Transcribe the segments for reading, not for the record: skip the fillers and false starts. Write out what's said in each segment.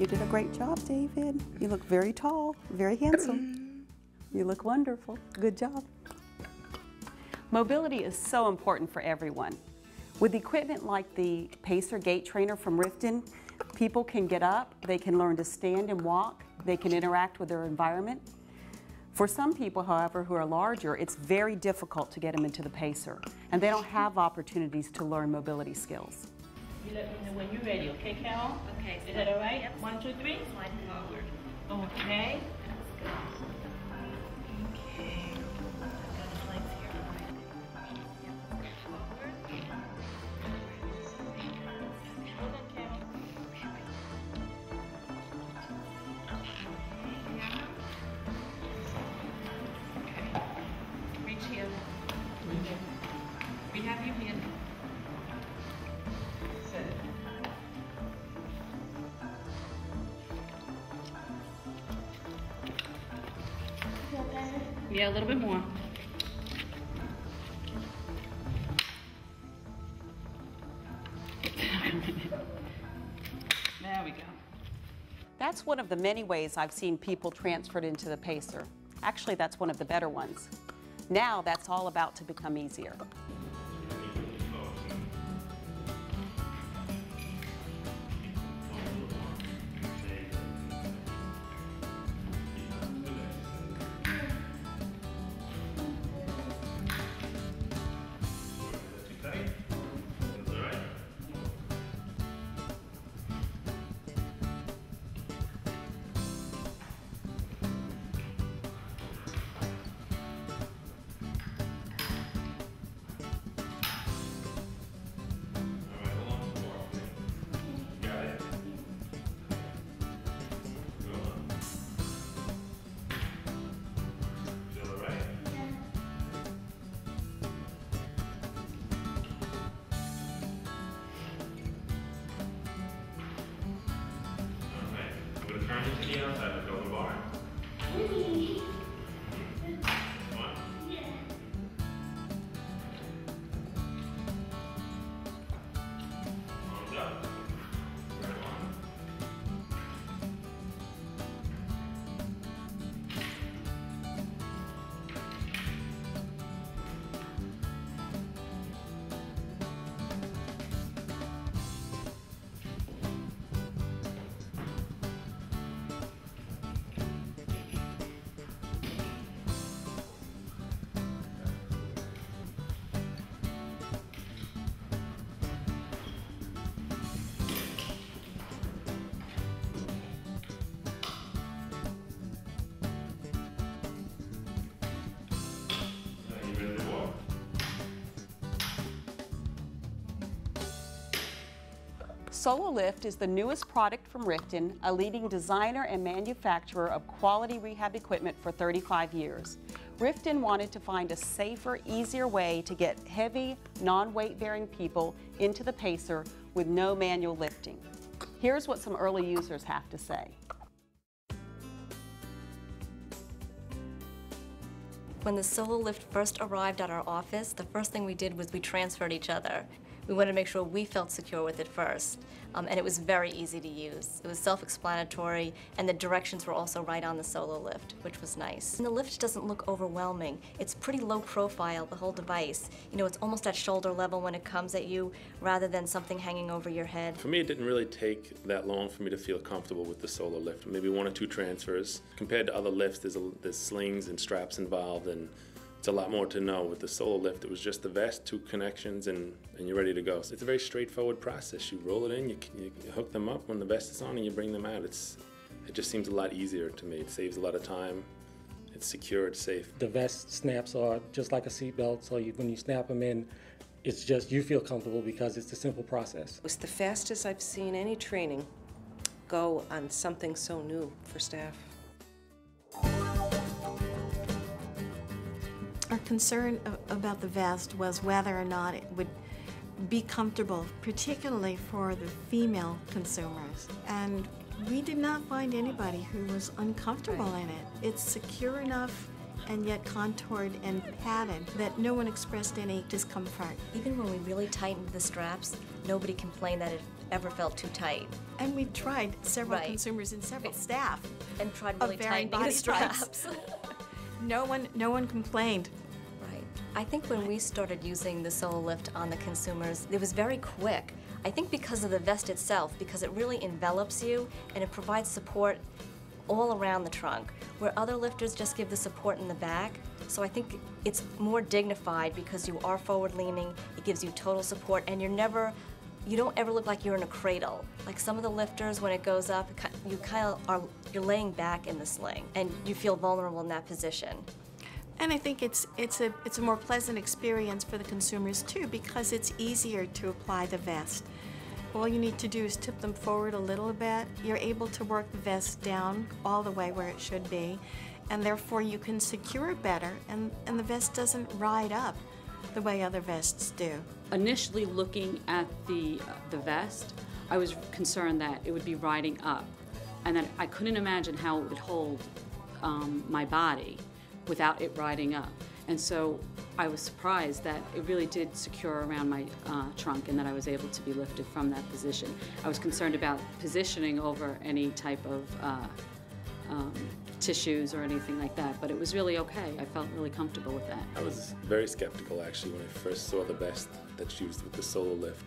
You did a great job, David. You look very tall, very handsome. You look wonderful. Good job. Mobility is so important for everyone. With equipment like the Pacer Gait Trainer from Rifton, people can get up, they can learn to stand and walk, they can interact with their environment. For some people, however, who are larger, it's very difficult to get them into the Pacer, and they don't have opportunities to learn mobility skills. You let me know when you're ready, okay, Carol? Okay. Is that all right? Yep. 1, 2, 3. Slide forward. Okay. That's good. Okay. Got his legs here. Yep. Forward. Hold on, Carol. Okay. Reach here. We have you here. Yeah, a little bit more. There we go. That's one of the many ways I've seen people transferred into the Pacer. Actually, that's one of the better ones. Now that's all about to become easier. Turn it to the outside and go to the bar. One. Arms up. Right one. SoloLift is the newest product from Rifton, a leading designer and manufacturer of quality rehab equipment for 35 years. Rifton wanted to find a safer, easier way to get heavy, non-weight-bearing people into the Pacer with no manual lifting. Here's what some early users have to say. When the SoloLift first arrived at our office, the first thing we did was we transferred each other. We wanted to make sure we felt secure with it first, and it was very easy to use. It was self-explanatory, and the directions were also right on the SoloLift, which was nice. And the lift doesn't look overwhelming. It's pretty low profile, the whole device. You know, it's almost at shoulder level when it comes at you, rather than something hanging over your head. For me, it didn't really take that long for me to feel comfortable with the SoloLift. Maybe 1 or 2 transfers. Compared to other lifts, there's slings and straps involved, and it's a lot more to know. With the SoloLift, it was just the vest, 2 connections, and you're ready to go. So it's a very straightforward process. You roll it in, you hook them up when the vest is on, and you bring them out. It just seems a lot easier to me. It saves a lot of time. It's secure, it's safe. The vest snaps are just like a seatbelt, so when you snap them in, it's just, you feel comfortable because it's a simple process. It was the fastest I've seen any training go on something so new for staff. Our concern about the vest was whether or not it would be comfortable, particularly for the female consumers. And we did not find anybody who was uncomfortable in it. It's secure enough and yet contoured and padded that no one expressed any discomfort. Even when we really tightened the straps, nobody complained that it ever felt too tight. And we've tried several Right. consumers and several staff And tried of really varying tightening the body types. straps. No one complained. Right. I think when we started using the SoloLift on the consumers, it was very quick. I think because of the vest itself, because it really envelops you and it provides support all around the trunk, where other lifters just give the support in the back. So I think it's more dignified because you are forward-leaning, it gives you total support, and you don't ever look like you're in a cradle. Like some of the lifters, when it goes up, you're laying back in the sling, and you feel vulnerable in that position. And I think it's a more pleasant experience for the consumers too, because it's easier to apply the vest. All you need to do is tip them forward a little bit. You're able to work the vest down all the way where it should be, and therefore you can secure it better, and the vest doesn't ride up the way other vests do. Initially looking at the vest, I was concerned that it would be riding up and that I couldn't imagine how it would hold my body without it riding up. And so I was surprised that it really did secure around my trunk and that I was able to be lifted from that position. I was concerned about positioning over any type of tissues or anything like that, but it was really okay. I felt really comfortable with that. I was very skeptical actually when I first saw the vest that's used with the SoloLift.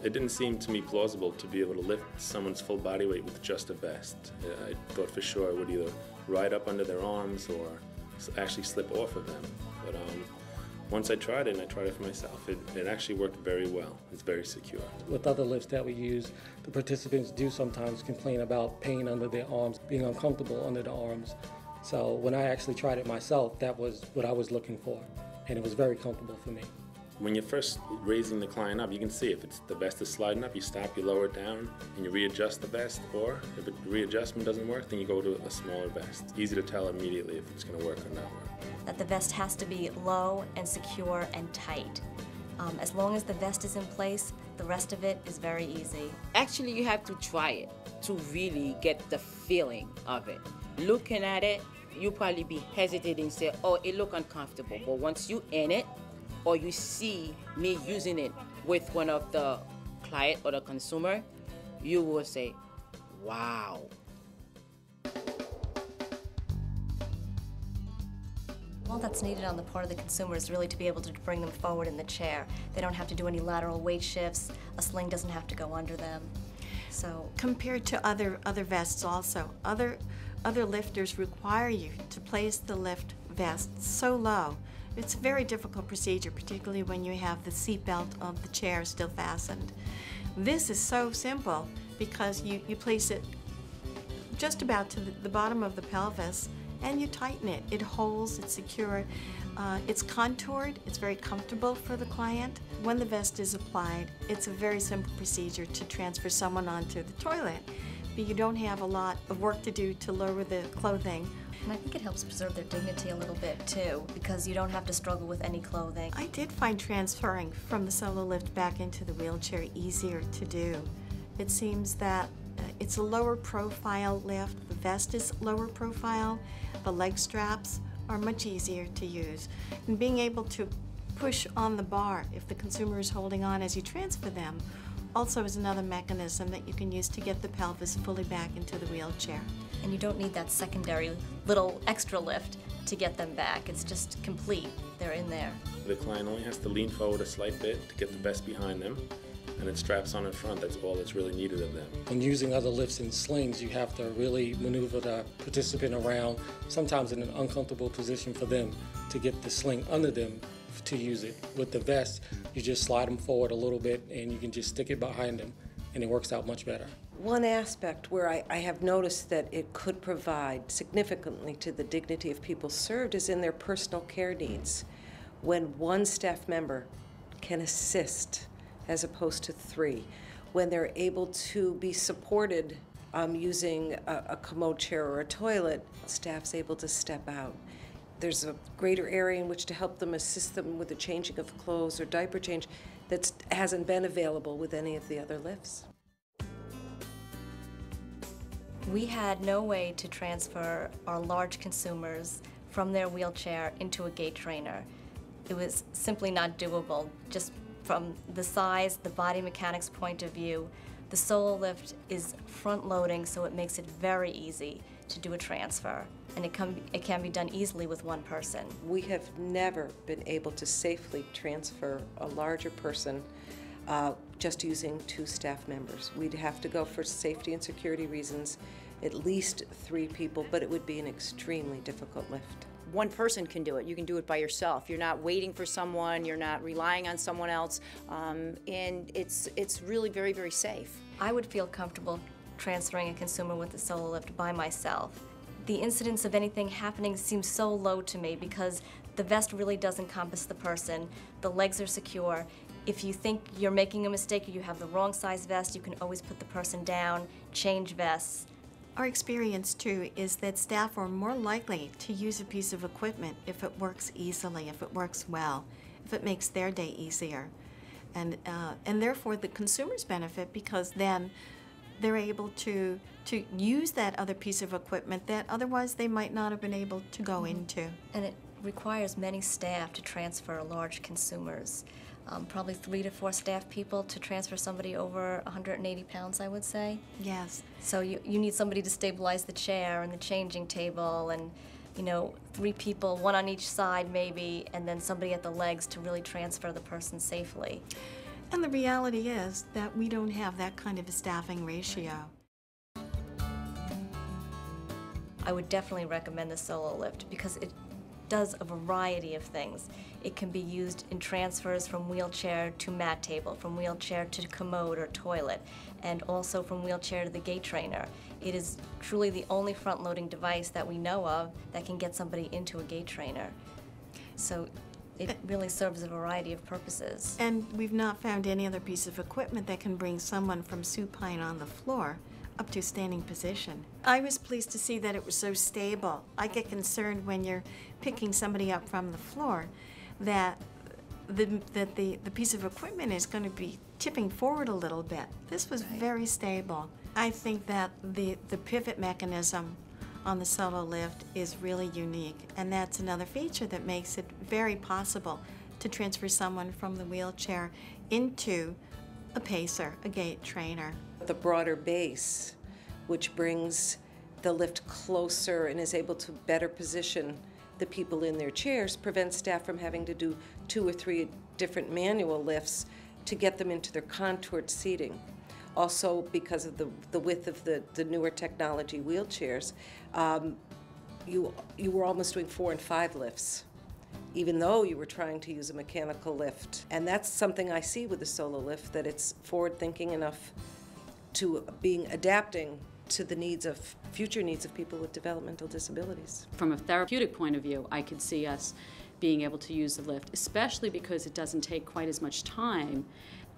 It didn't seem to me plausible to be able to lift someone's full body weight with just a vest. I thought for sure it would either ride up under their arms or actually slip off of them. But once I tried it, and I tried it for myself, it actually worked very well. It's very secure. With other lifts that we use, the participants do sometimes complain about pain under their arms, being uncomfortable under the arms. So when I actually tried it myself, that was what I was looking for, and it was very comfortable for me. When you're first raising the client up, you can see if the vest is sliding up, you stop, you lower it down, and you readjust the vest, or if the readjustment doesn't work, then you go to a smaller vest. It's easy to tell immediately if it's going to work or not work. That the vest has to be low and secure and tight. As long as the vest is in place, the rest of it is very easy. Actually, you have to try it to really get the feeling of it. Looking at it, you probably be hesitating and say, oh, it look uncomfortable. But once you in it, or you see me using it with one of the client or the consumer, you will say, wow. All that's needed on the part of the consumer is really to be able to bring them forward in the chair. They don't have to do any lateral weight shifts. A sling doesn't have to go under them. So Compared to other vests also, other lifters require you to place the lift vest so low. It's a very difficult procedure, particularly when you have the seat belt of the chair still fastened. This is so simple because you place it just about to the bottom of the pelvis and you tighten it. It holds, it's secure, it's contoured, it's very comfortable for the client. When the vest is applied, it's a very simple procedure to transfer someone onto the toilet, but you don't have a lot of work to do to lower the clothing. And I think it helps preserve their dignity a little bit too, because you don't have to struggle with any clothing. I did find transferring from the SoloLift back into the wheelchair easier to do. It seems that it's a lower profile lift, the vest is lower profile, the leg straps are much easier to use. And being able to push on the bar if the consumer is holding on as you transfer them also is another mechanism that you can use to get the pelvis fully back into the wheelchair. And you don't need that secondary little extra lift to get them back. It's just complete. They're in there. The client only has to lean forward a slight bit to get the vest behind them, and it straps on in front. That's all that's really needed of them. When using other lifts and slings, you have to really maneuver the participant around, sometimes in an uncomfortable position for them to get the sling under them to use it. With the vest, you just slide them forward a little bit and you can just stick it behind them, and it works out much better. One aspect where I have noticed that it could provide significantly to the dignity of people served is in their personal care needs. When one staff member can assist as opposed to three, when they're able to be supported using a commode chair or a toilet, staff's able to step out. There's a greater area in which to help them, assist them with the changing of clothes or diaper change that hasn't been available with any of the other lifts. We had no way to transfer our large consumers from their wheelchair into a gait trainer. It was simply not doable, just from the size, the body mechanics point of view, the SoloLift is front-loading, so it makes it very easy to do a transfer, and it can be done easily with one person. We have never been able to safely transfer a larger person just using 2 staff members. We'd have to go, for safety and security reasons, at least 3 people, but it would be an extremely difficult lift. One person can do it. You can do it by yourself. You're not waiting for someone. You're not relying on someone else, and it's really very, very safe. I would feel comfortable transferring a consumer with the SoloLift by myself. The incidence of anything happening seems so low to me because the vest really does encompass the person. The legs are secure. If you think you're making a mistake or you have the wrong size vest, you can always put the person down, change vests. Our experience, too, is that staff are more likely to use a piece of equipment if it works easily, if it works well, if it makes their day easier. And therefore, the consumers benefit because then they're able to use that other piece of equipment that otherwise they might not have been able to go into. And it requires many staff to transfer large consumers. Probably 3 to 4 staff people to transfer somebody over 180 pounds, I would say. Yes. So you need somebody to stabilize the chair and the changing table and, 3 people, 1 on each side maybe, and then somebody at the legs to really transfer the person safely. And the reality is that we don't have that kind of a staffing ratio. I would definitely recommend the SoloLift because it does a variety of things. It can be used in transfers from wheelchair to mat table, from wheelchair to commode or toilet, and also from wheelchair to the gait trainer. It is truly the only front-loading device that we know of that can get somebody into a gait trainer. So it really serves a variety of purposes. And we've not found any other piece of equipment that can bring someone from supine on the floor up to standing position. I was pleased to see that it was so stable. I get concerned when you're picking somebody up from the floor that the piece of equipment is going to be tipping forward a little bit. This was very stable. I think that the pivot mechanism on the SoloLift is really unique, and that's another feature that makes it very possible to transfer someone from the wheelchair into a pacer, a gait trainer. The broader base, which brings the lift closer and is able to better position the people in their chairs, prevents staff from having to do 2 or 3 different manual lifts to get them into their contoured seating. Also, because of the width of the newer technology wheelchairs, you were almost doing 4 and 5 lifts, even though you were trying to use a mechanical lift. And that's something I see with the SoloLift, that it's forward-thinking enough to adapting to the needs of future needs of people with developmental disabilities. From a therapeutic point of view, I could see us being able to use the lift, especially because it doesn't take quite as much time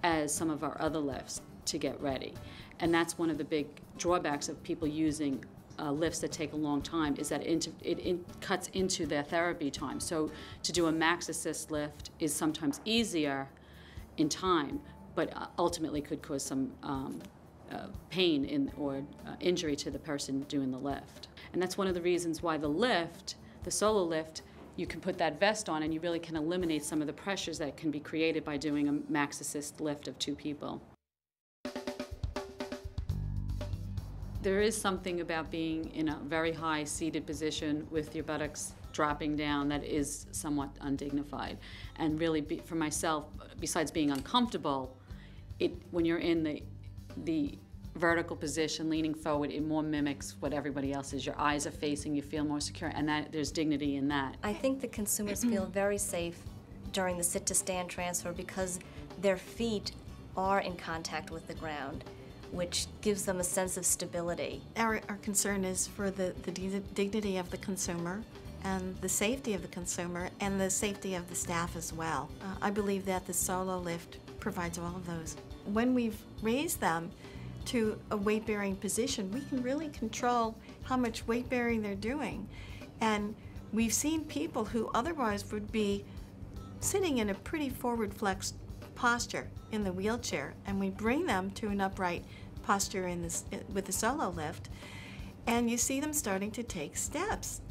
as some of our other lifts to get ready. And that's one of the big drawbacks of people using lifts that take a long time, is that it cuts into their therapy time. So to do a max assist lift is sometimes easier in time, but ultimately could cause some pain or injury to the person doing the lift. And that's one of the reasons why the SoloLift, you can put that vest on and you really can eliminate some of the pressures that can be created by doing a max assist lift of 2 people. There is something about being in a very high seated position with your buttocks dropping down that is somewhat undignified. And really, for myself, besides being uncomfortable, when you're in the vertical position, leaning forward, it more mimics what everybody else is. Your eyes are facing, you feel more secure, and there's dignity in that. I think the consumers feel very safe during the sit-to-stand transfer because their feet are in contact with the ground, which gives them a sense of stability. Our concern is for the dignity of the consumer and the safety of the consumer and the safety of the staff as well. I believe that the SoloLift provides all of those. When we've raised them to a weight-bearing position, we can really control how much weight-bearing they're doing. And we've seen people who otherwise would be sitting in a pretty forward-flexed posture in the wheelchair, and we bring them to an upright posture with the SoloLift, and you see them starting to take steps.